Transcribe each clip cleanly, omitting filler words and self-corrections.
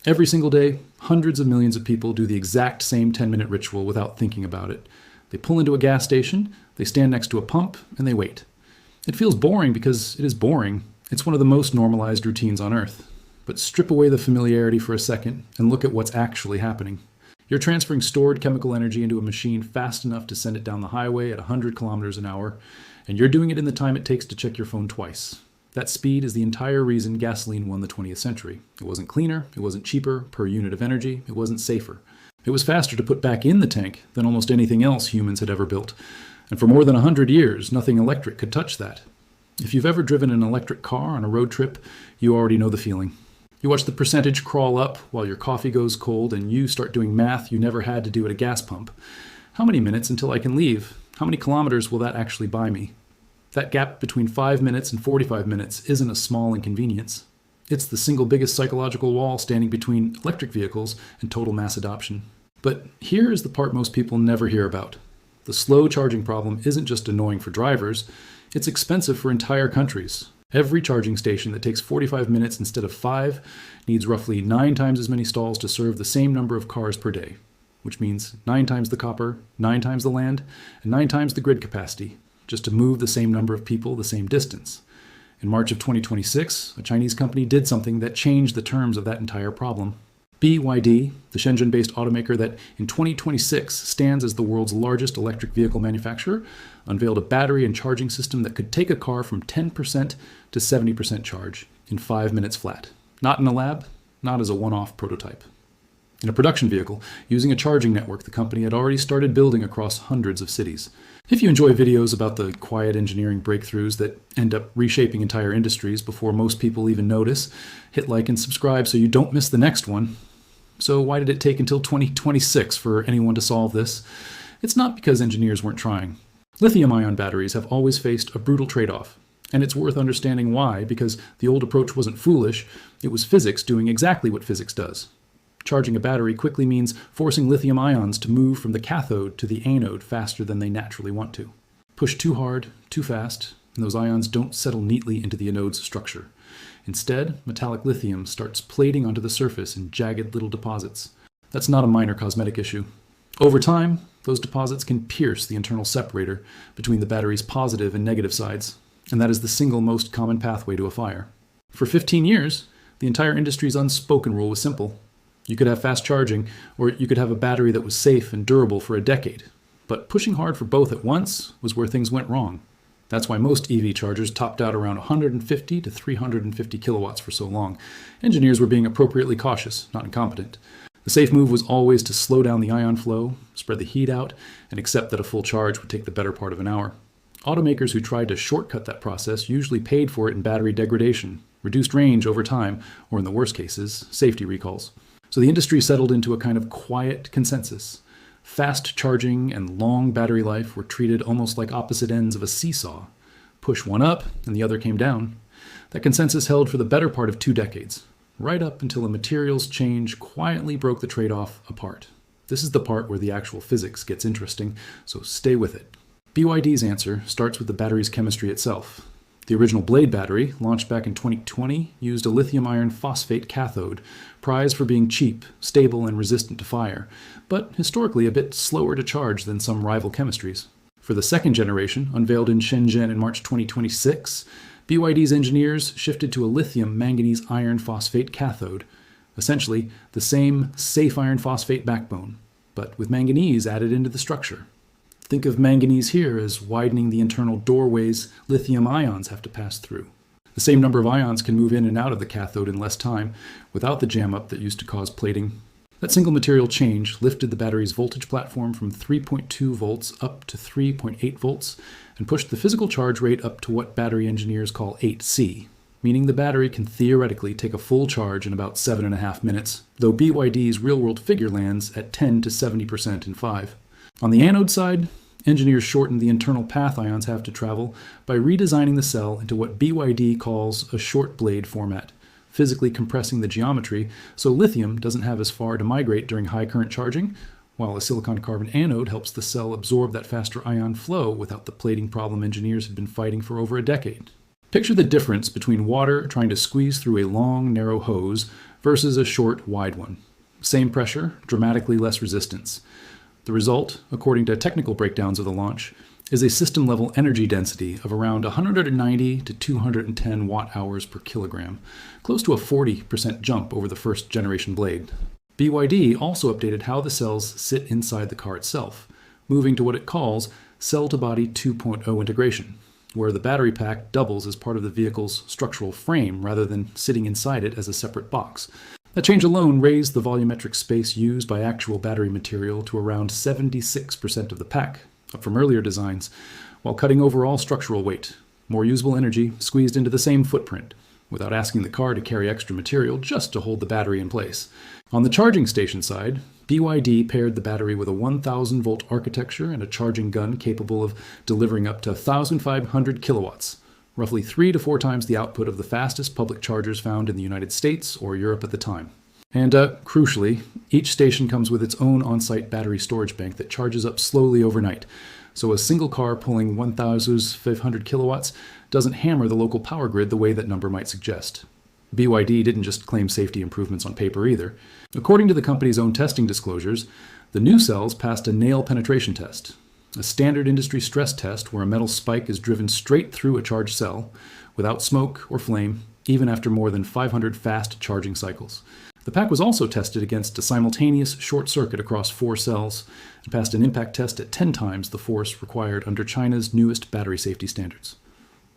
Every single day, hundreds of millions of people do the exact same 10-minute ritual without thinking about it. They pull into a gas station, they stand next to a pump, and they wait. It feels boring because it is boring. It's one of the most normalized routines on Earth. But strip away the familiarity for a second and look at what's actually happening. You're transferring stored chemical energy into a machine fast enough to send it down the highway at 100 kilometers an hour, and you're doing it in the time it takes to check your phone twice. That speed is the entire reason gasoline won the 20th century. It wasn't cleaner, it wasn't cheaper per unit of energy, it wasn't safer. It was faster to put back in the tank than almost anything else humans had ever built. And for more than 100 years, nothing electric could touch that. If you've ever driven an electric car on a road trip, you already know the feeling. You watch the percentage crawl up while your coffee goes cold and you start doing math you never had to do at a gas pump. How many minutes until I can leave? How many kilometers will that actually buy me? That gap between 5 minutes and 45 minutes isn't a small inconvenience. It's the single biggest psychological wall standing between electric vehicles and total mass adoption. But here is the part most people never hear about. The slow charging problem isn't just annoying for drivers, it's expensive for entire countries. Every charging station that takes 45 minutes instead of 5 needs roughly 9 times as many stalls to serve the same number of cars per day, which means 9 times the copper, 9 times the land, and 9 times the grid capacity, just to move the same number of people the same distance. In March of 2026, a Chinese company did something that changed the terms of that entire problem. BYD, the Shenzhen-based automaker that in 2026 stands as the world's largest electric vehicle manufacturer, unveiled a battery and charging system that could take a car from 10% to 70% charge in 5 minutes flat. Not in a lab, not as a one-off prototype. In a production vehicle, using a charging network the company had already started building across hundreds of cities. If you enjoy videos about the quiet engineering breakthroughs that end up reshaping entire industries before most people even notice, hit like and subscribe so you don't miss the next one. So why did it take until 2026 for anyone to solve this? It's not because engineers weren't trying. Lithium-ion batteries have always faced a brutal trade-off. And it's worth understanding why, because the old approach wasn't foolish, it was physics doing exactly what physics does. Charging a battery quickly means forcing lithium ions to move from the cathode to the anode faster than they naturally want to. Push too hard, too fast, and those ions don't settle neatly into the anode's structure. Instead, metallic lithium starts plating onto the surface in jagged little deposits. That's not a minor cosmetic issue. Over time, those deposits can pierce the internal separator between the battery's positive and negative sides, and that is the single most common pathway to a fire. For 15 years, the entire industry's unspoken rule was simple. You could have fast charging, or you could have a battery that was safe and durable for a decade. But pushing hard for both at once was where things went wrong. That's why most EV chargers topped out around 150 to 350 kilowatts for so long. Engineers were being appropriately cautious, not incompetent. The safe move was always to slow down the ion flow, spread the heat out, and accept that a full charge would take the better part of an hour. Automakers who tried to shortcut that process usually paid for it in battery degradation, reduced range over time, or in the worst cases, safety recalls. So the industry settled into a kind of quiet consensus. Fast charging and long battery life were treated almost like opposite ends of a seesaw. Push one up and the other came down. That consensus held for the better part of 2 decades, right up until a materials change quietly broke the trade-off apart. This is the part where the actual physics gets interesting, so stay with it. BYD's answer starts with the battery's chemistry itself. The original Blade battery, launched back in 2020, used a lithium iron phosphate cathode, prized for being cheap, stable, and resistant to fire, but historically a bit slower to charge than some rival chemistries. For the second generation, unveiled in Shenzhen in March 2026, BYD's engineers shifted to a lithium manganese iron phosphate cathode, essentially the same safe iron phosphate backbone, but with manganese added into the structure. Think of manganese here as widening the internal doorways lithium ions have to pass through. The same number of ions can move in and out of the cathode in less time, without the jam-up that used to cause plating. That single material change lifted the battery's voltage platform from 3.2 volts up to 3.8 volts, and pushed the physical charge rate up to what battery engineers call 8C, meaning the battery can theoretically take a full charge in about 7.5 minutes, though BYD's real-world figure lands at 10 to 70% in 5. On the anode side, engineers shortened the internal path ions have to travel by redesigning the cell into what BYD calls a short blade format, physically compressing the geometry so lithium doesn't have as far to migrate during high current charging, while a silicon-carbon anode helps the cell absorb that faster ion flow without the plating problem engineers had been fighting for over a decade. Picture the difference between water trying to squeeze through a long, narrow hose versus a short, wide one. Same pressure, dramatically less resistance. The result, according to technical breakdowns of the launch, is a system-level energy density of around 190 to 210 watt-hours per kilogram, close to a 40% jump over the first-generation blade. BYD also updated how the cells sit inside the car itself, moving to what it calls cell-to-body 2.0 integration, where the battery pack doubles as part of the vehicle's structural frame rather than sitting inside it as a separate box. That change alone raised the volumetric space used by actual battery material to around 76% of the pack, up from earlier designs, while cutting overall structural weight, more usable energy squeezed into the same footprint, without asking the car to carry extra material just to hold the battery in place. On the charging station side, BYD paired the battery with a 1,000-volt architecture and a charging gun capable of delivering up to 1,500 kilowatts, roughly 3 to 4 times the output of the fastest public chargers found in the United States or Europe at the time. And crucially, each station comes with its own on-site battery storage bank that charges up slowly overnight, so a single car pulling 1,500 kilowatts doesn't hammer the local power grid the way that number might suggest. BYD didn't just claim safety improvements on paper either. According to the company's own testing disclosures, the new cells passed a nail penetration test, a standard industry stress test where a metal spike is driven straight through a charged cell, without smoke or flame, even after more than 500 fast charging cycles. The pack was also tested against a simultaneous short circuit across 4 cells and passed an impact test at 10 times the force required under China's newest battery safety standards.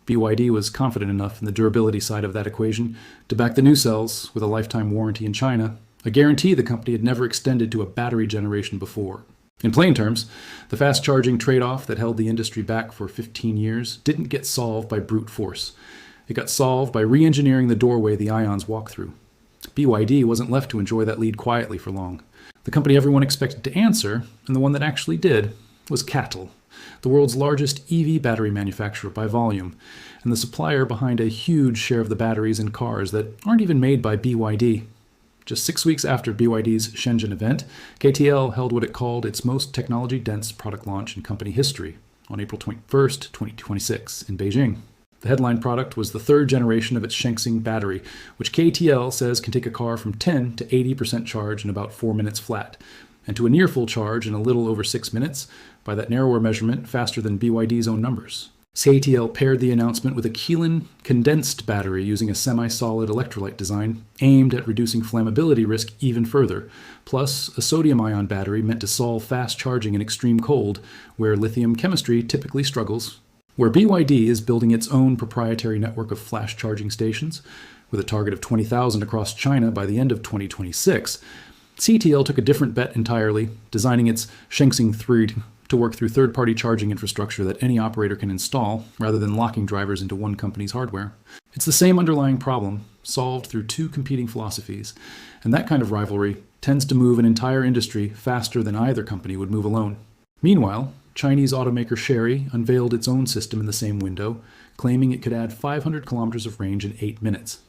BYD was confident enough in the durability side of that equation to back the new cells with a lifetime warranty in China, a guarantee the company had never extended to a battery generation before. In plain terms, the fast charging trade-off that held the industry back for 15 years didn't get solved by brute force. It got solved by re-engineering the doorway the ions walk through. BYD wasn't left to enjoy that lead quietly for long. The company everyone expected to answer, and the one that actually did, was CATL, the world's largest EV battery manufacturer by volume, and the supplier behind a huge share of the batteries in cars that aren't even made by BYD. Just 6 weeks after BYD's Shenzhen event, KTL held what it called its most technology-dense product launch in company history on April 21st, 2026 in Beijing. The headline product was the 3rd generation of its Shenzhen battery, which KTL says can take a car from 10 to 80% charge in about 4 minutes flat, and to a near full charge in a little over 6 minutes, by that narrower measurement faster than BYD's own numbers. KTL paired the announcement with a Keelan condensed battery using a semi-solid electrolyte design aimed at reducing flammability risk even further, plus a sodium-ion battery meant to solve fast charging in extreme cold, where lithium chemistry typically struggles. Where BYD is building its own proprietary network of flash charging stations, with a target of 20,000 across China by the end of 2026, CATL took a different bet entirely, designing its Shenzhen 3 to work through third-party charging infrastructure that any operator can install, rather than locking drivers into one company's hardware. It's the same underlying problem, solved through 2 competing philosophies, and that kind of rivalry tends to move an entire industry faster than either company would move alone. Meanwhile, Chinese automaker Chery unveiled its own system in the same window, claiming it could add 500 kilometers of range in 8 minutes.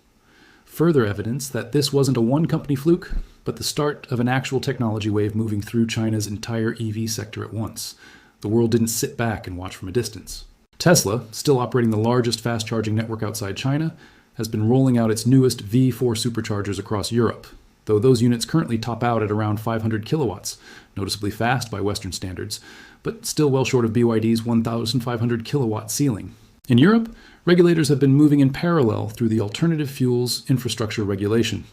Further evidence that this wasn't a one-company fluke, but the start of an actual technology wave moving through China's entire EV sector at once. The world didn't sit back and watch from a distance. Tesla, still operating the largest fast-charging network outside China, has been rolling out its newest V4 superchargers across Europe, though those units currently top out at around 500 kilowatts, noticeably fast by Western standards, but still well short of BYD's 1,500 kilowatt ceiling. In Europe, regulators have been moving in parallel through the alternative fuels infrastructure regulation,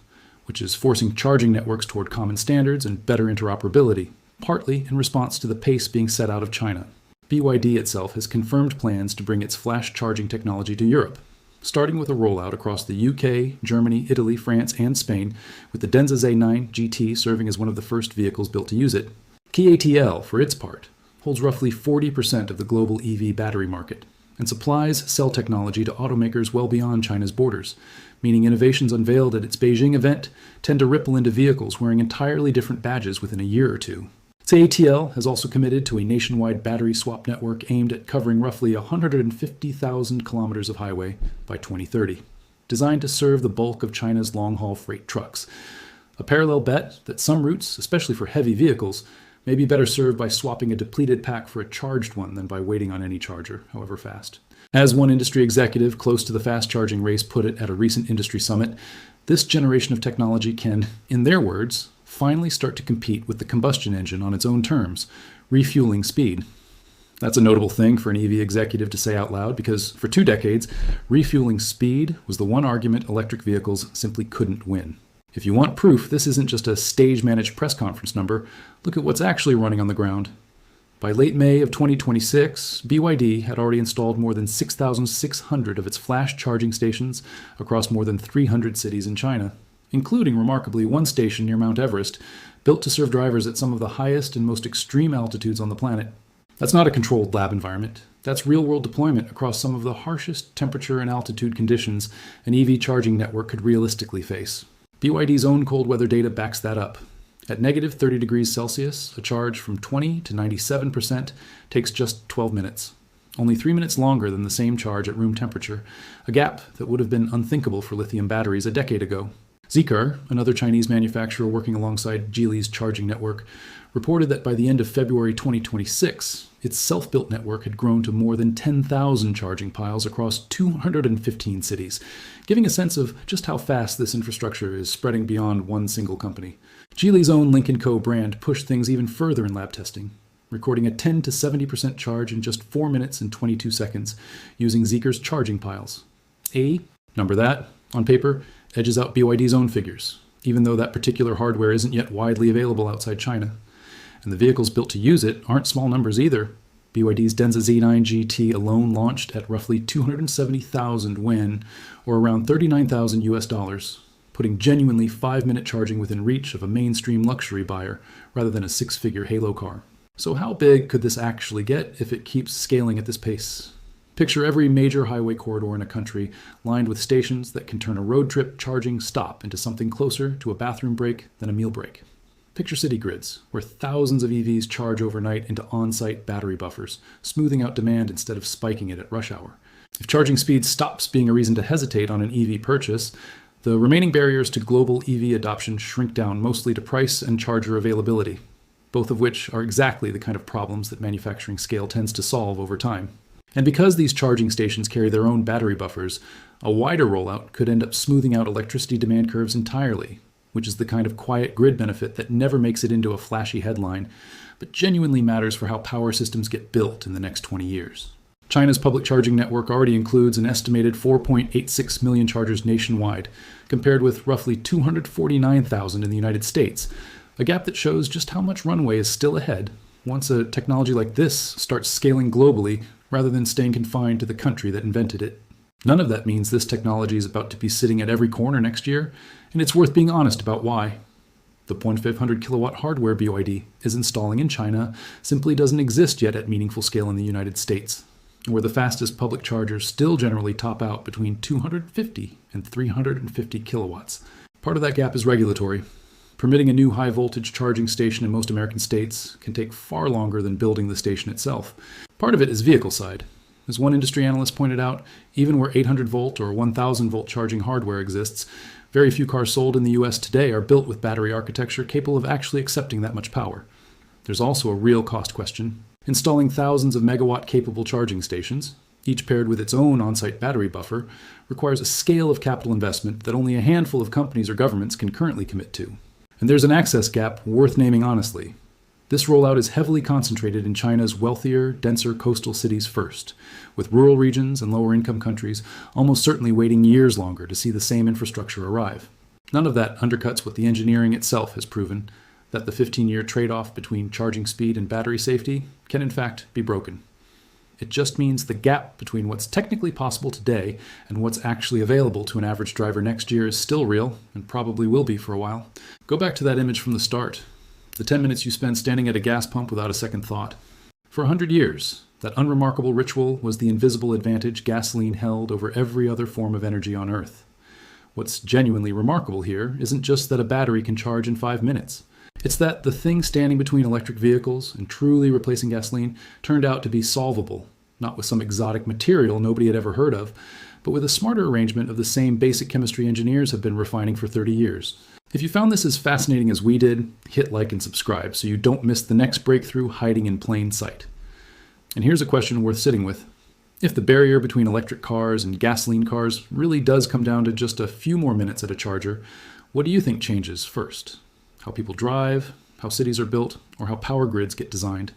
which is forcing charging networks toward common standards and better interoperability, partly in response to the pace being set out of China. BYD itself has confirmed plans to bring its flash charging technology to Europe, starting with a rollout across the UK, Germany, Italy, France, and Spain, with the Denza Z9 GT serving as one of the first vehicles built to use it. KATL, for its part, holds roughly 40% of the global EV battery market, and supplies cell technology to automakers well beyond China's borders, meaning innovations unveiled at its Beijing event tend to ripple into vehicles wearing entirely different badges within a year or two. CATL has also committed to a nationwide battery swap network aimed at covering roughly 150,000 kilometers of highway by 2030, designed to serve the bulk of China's long-haul freight trucks. A parallel bet that some routes, especially for heavy vehicles, may be better served by swapping a depleted pack for a charged one than by waiting on any charger, however fast. As one industry executive close to the fast charging race put it at a recent industry summit, this generation of technology can, in their words, finally start to compete with the combustion engine on its own terms, refueling speed. That's a notable thing for an EV executive to say out loud because for 2 decades, refueling speed was the one argument electric vehicles simply couldn't win. If you want proof this isn't just a stage-managed press conference number, look at what's actually running on the ground. By late May of 2026, BYD had already installed more than 6,600 of its flash charging stations across more than 300 cities in China, including, remarkably, one station near Mount Everest, built to serve drivers at some of the highest and most extreme altitudes on the planet. That's not a controlled lab environment. That's real-world deployment across some of the harshest temperature and altitude conditions an EV charging network could realistically face. BYD's own cold weather data backs that up. At negative 30 degrees Celsius, a charge from 20 to 97% takes just 12 minutes, only 3 minutes longer than the same charge at room temperature, a gap that would have been unthinkable for lithium batteries a decade ago. Zeekr, another Chinese manufacturer working alongside Geely's charging network, reported that by the end of February 2026, its self-built network had grown to more than 10,000 charging piles across 215 cities, giving a sense of just how fast this infrastructure is spreading beyond one single company. Geely's own Lynk & Co. brand pushed things even further in lab testing, recording a 10 to 70% charge in just 4 minutes and 22 seconds using Zeekr's charging piles. Number that, on paper, edges out BYD's own figures, even though that particular hardware isn't yet widely available outside China. And the vehicles built to use it aren't small numbers either. BYD's Denza Z9 GT alone launched at roughly 270,000 yuan, or around $39,000 US, putting genuinely 5-minute charging within reach of a mainstream luxury buyer rather than a 6-figure halo car. So how big could this actually get if it keeps scaling at this pace? Picture every major highway corridor in a country lined with stations that can turn a road trip charging stop into something closer to a bathroom break than a meal break. Picture city grids, where thousands of EVs charge overnight into on-site battery buffers, smoothing out demand instead of spiking it at rush hour. If charging speed stops being a reason to hesitate on an EV purchase, the remaining barriers to global EV adoption shrink down mostly to price and charger availability, both of which are exactly the kind of problems that manufacturing scale tends to solve over time. And because these charging stations carry their own battery buffers, a wider rollout could end up smoothing out electricity demand curves entirely, which is the kind of quiet grid benefit that never makes it into a flashy headline, but genuinely matters for how power systems get built in the next 20 years. China's public charging network already includes an estimated 4.86 million chargers nationwide, compared with roughly 249,000 in the United States, a gap that shows just how much runway is still ahead once a technology like this starts scaling globally rather than staying confined to the country that invented it. None of that means this technology is about to be sitting at every corner next year, and it's worth being honest about why. The 0.500 kilowatt hardware BYD is installing in China simply doesn't exist yet at meaningful scale in the United States, where the fastest public chargers still generally top out between 250 and 350 kilowatts. Part of that gap is regulatory. Permitting a new high-voltage charging station in most American states can take far longer than building the station itself. Part of it is vehicle side. As one industry analyst pointed out, even where 800-volt or 1,000-volt charging hardware exists, very few cars sold in the US today are built with battery architecture capable of actually accepting that much power. There's also a real cost question. Installing thousands of megawatt-capable charging stations, each paired with its own on-site battery buffer, requires a scale of capital investment that only a handful of companies or governments can currently commit to. And there's an access gap worth naming honestly. This rollout is heavily concentrated in China's wealthier, denser coastal cities first, with rural regions and lower-income countries almost certainly waiting years longer to see the same infrastructure arrive. None of that undercuts what the engineering itself has proven, that the 15-year trade-off between charging speed and battery safety can in fact be broken. It just means the gap between what's technically possible today and what's actually available to an average driver next year is still real, and probably will be for a while. Go back to that image from the start. The 10 minutes you spend standing at a gas pump without a second thought. For 100 years, that unremarkable ritual was the invisible advantage gasoline held over every other form of energy on Earth. What's genuinely remarkable here isn't just that a battery can charge in 5 minutes. It's that the thing standing between electric vehicles and truly replacing gasoline turned out to be solvable, not with some exotic material nobody had ever heard of, but with a smarter arrangement of the same basic chemistry engineers have been refining for 30 years. If you found this as fascinating as we did, hit like and subscribe so you don't miss the next breakthrough hiding in plain sight. And here's a question worth sitting with. If the barrier between electric cars and gasoline cars really does come down to just a few more minutes at a charger, what do you think changes first? How people drive, how cities are built, or how power grids get designed?